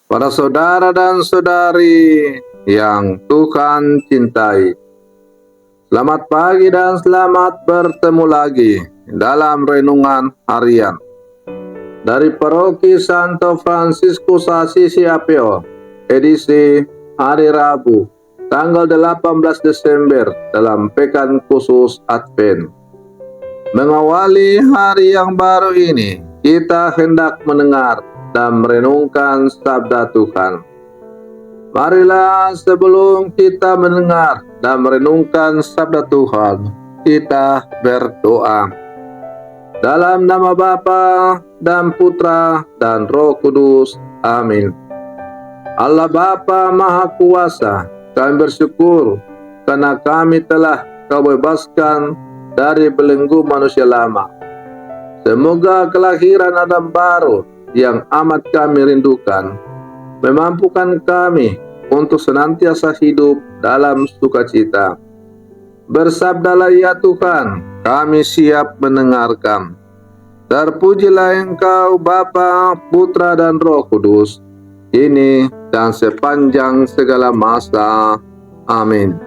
Para saudara dan saudari yang Tuhan cintai, selamat pagi dan selamat bertemu lagi dalam renungan harian dari Paroki Santo Fransiskus Assisi Apio, edisi hari Rabu, tanggal 18 Desember dalam Pekan Khusus Advent. Mengawali hari yang baru ini, kita hendak mendengar dan merenungkan sabda Tuhan. Marilah sebelum kita mendengar dan merenungkan sabda Tuhan, kita berdoa. Dalam nama Bapa dan Putra dan Roh Kudus. Amin. Allah Bapa Maha Kuasa, kami bersyukur karena kami telah Kau bebaskan dari belenggu manusia lama. Semoga kelahiran Adam baru yang amat kami rindukan memampukan kami untuk senantiasa hidup dalam sukacita. Bersabdalah ya Tuhan, kami siap mendengarkan. Terpujilah Engkau Bapa, Putra dan Roh Kudus, kini dan sepanjang segala masa. Amin.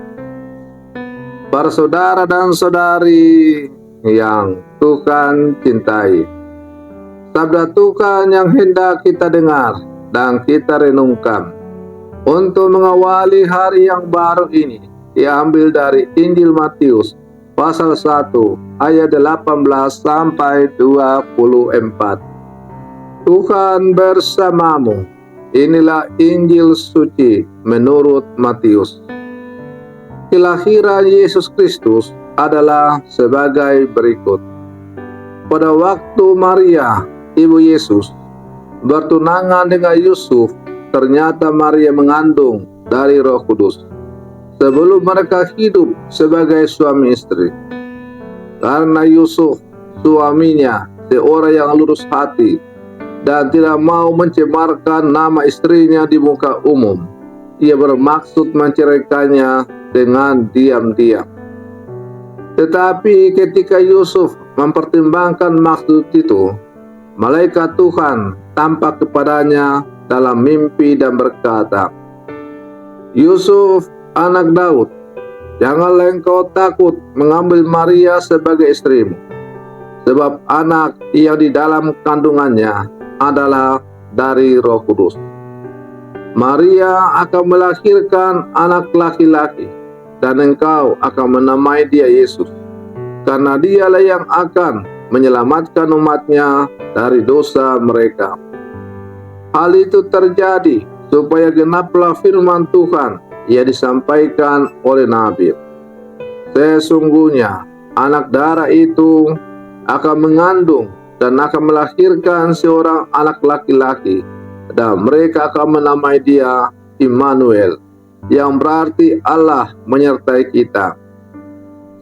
Para saudara dan saudari yang Tuhan cintai, sabda Tuhan yang hendak kita dengar dan kita renungkan untuk mengawali hari yang baru ini diambil dari Injil Matius pasal 1 ayat 18 sampai 24. Tuhan bersamamu. Inilah Injil suci menurut Matius. Kelahiran Yesus Kristus adalah sebagai berikut. Pada waktu Maria, ibu Yesus, bertunangan dengan Yusuf, ternyata Maria mengandung dari Roh Kudus sebelum mereka hidup sebagai suami istri. Karena Yusuf, suaminya, seorang yang lurus hati dan tidak mau mencemarkan nama istrinya di muka umum, ia bermaksud menceraikannya dengan diam-diam. Tetapi ketika Yusuf mempertimbangkan maksud itu, malaikat Tuhan tampak kepadanya dalam mimpi dan berkata, "Yusuf, anak Daud, janganlah engkau takut mengambil Maria sebagai istrimu, sebab anak yang di dalam kandungannya adalah dari Roh Kudus. Maria akan melahirkan anak laki-laki, dan engkau akan menamai dia Yesus, karena dialah yang akan menyelamatkan umatnya dari dosa mereka." Hal itu terjadi supaya genaplah firman Tuhan yang disampaikan oleh Nabi. Sesungguhnya anak darah itu akan mengandung dan akan melahirkan seorang anak laki-laki, dan mereka akan menamai dia Immanuel, yang berarti Allah menyertai kita.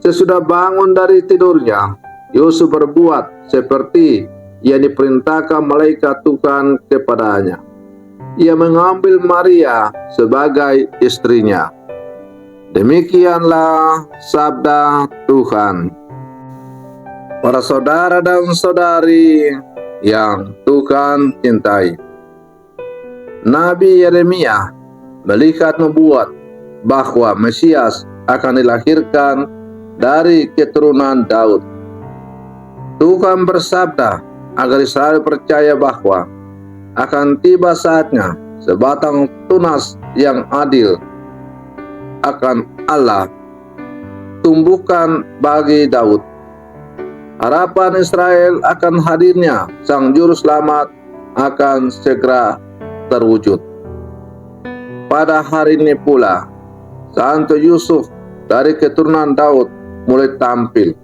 Sesudah bangun dari tidurnya, Yusuf berbuat seperti yang diperintahkan malaikat Tuhan kepadanya. Ia mengambil Maria sebagai istrinya. Demikianlah sabda Tuhan. Para saudara dan saudari yang Tuhan cintai, Nabi Yeremia melihat nubuat bahwa Mesias akan dilahirkan dari keturunan Daud. Tuhan bersabda agar Israel percaya bahwa akan tiba saatnya sebatang tunas yang adil akan Allah tumbuhkan bagi Daud. Harapan Israel akan hadirnya Sang Juru Selamat akan segera terwujud. Pada hari ini pula, Santo Yusuf dari keturunan Daud mulai tampil.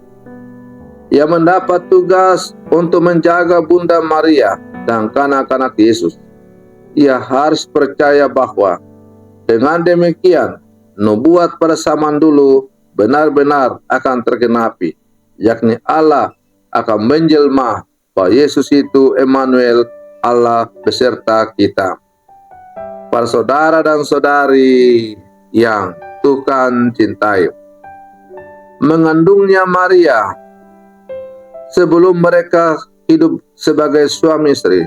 Ia mendapat tugas untuk menjaga Bunda Maria dan kanak-kanak Yesus. Ia harus percaya bahwa dengan demikian nubuat pada zaman dulu benar-benar akan tergenapi, yakni Allah akan menjelma bahwa Yesus itu Immanuel, Allah beserta kita. Para saudara dan saudari yang Tuhan cintai, mengandungnya Maria sebelum mereka hidup sebagai suami istri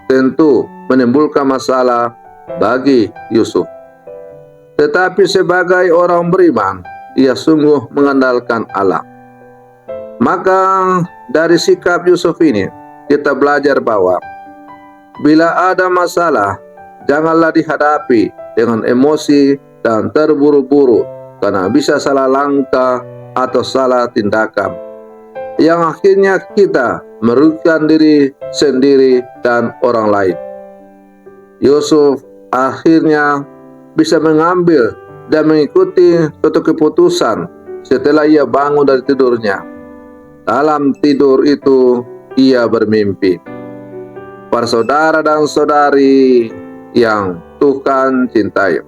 tentu menimbulkan masalah bagi Yusuf. Tetapi sebagai orang beriman, ia sungguh mengandalkan Allah. Maka dari sikap Yusuf ini kita belajar bahwa bila ada masalah, janganlah dihadapi dengan emosi dan terburu-buru, karena bisa salah langkah atau salah tindakan, yang akhirnya kita merugikan diri sendiri dan orang lain. Yusuf akhirnya bisa mengambil dan mengikuti suatu keputusan setelah ia bangun dari tidurnya. Dalam tidur itu ia bermimpi. Para saudara dan saudari yang Tuhan cintai,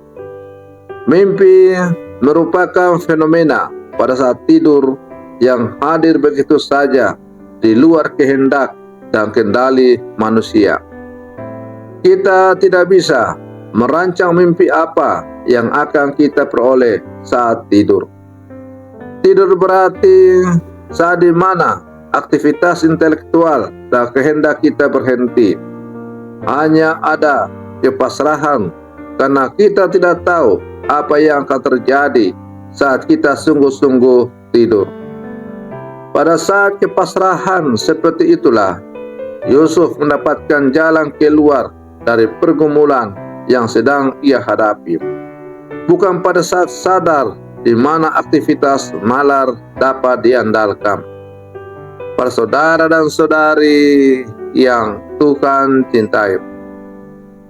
mimpi merupakan fenomena pada saat tidur yang hadir begitu saja di luar kehendak dan kendali manusia. Kita tidak bisa merancang mimpi apa yang akan kita peroleh saat tidur. Tidur berarti saat di mana aktivitas intelektual dan kehendak kita berhenti. Hanya ada kepasrahan karena kita tidak tahu apa yang akan terjadi saat kita sungguh-sungguh tidur. Pada saat kepasrahan seperti itulah Yusuf mendapatkan jalan keluar dari pergumulan yang sedang ia hadapi. Bukan pada saat sadar di mana aktivitas nalar dapat diandalkan. Para saudara dan saudari yang Tuhan cintai,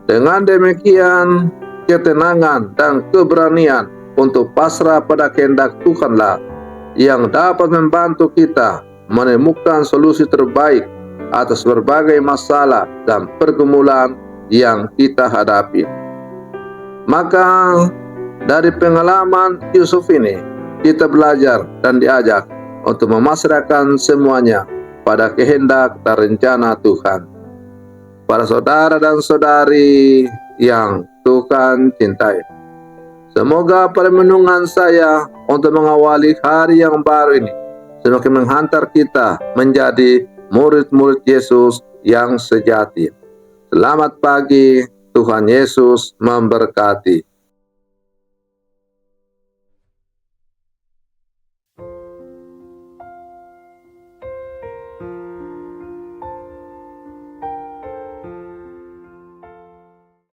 dengan demikian ketenangan dan keberanian untuk pasrah pada kehendak Tuhanlah yang dapat membantu kita menemukan solusi terbaik atas berbagai masalah dan pergumulan yang kita hadapi. Maka dari pengalaman Yusuf ini kita belajar dan diajak untuk memasrahkan semuanya pada kehendak dan rencana Tuhan. Para saudara dan saudari yang Tuhan cintai, semoga permenungan saya untuk mengawali hari yang baru ini semakin menghantar kita menjadi murid-murid Yesus yang sejati. Selamat pagi, Tuhan Yesus memberkati.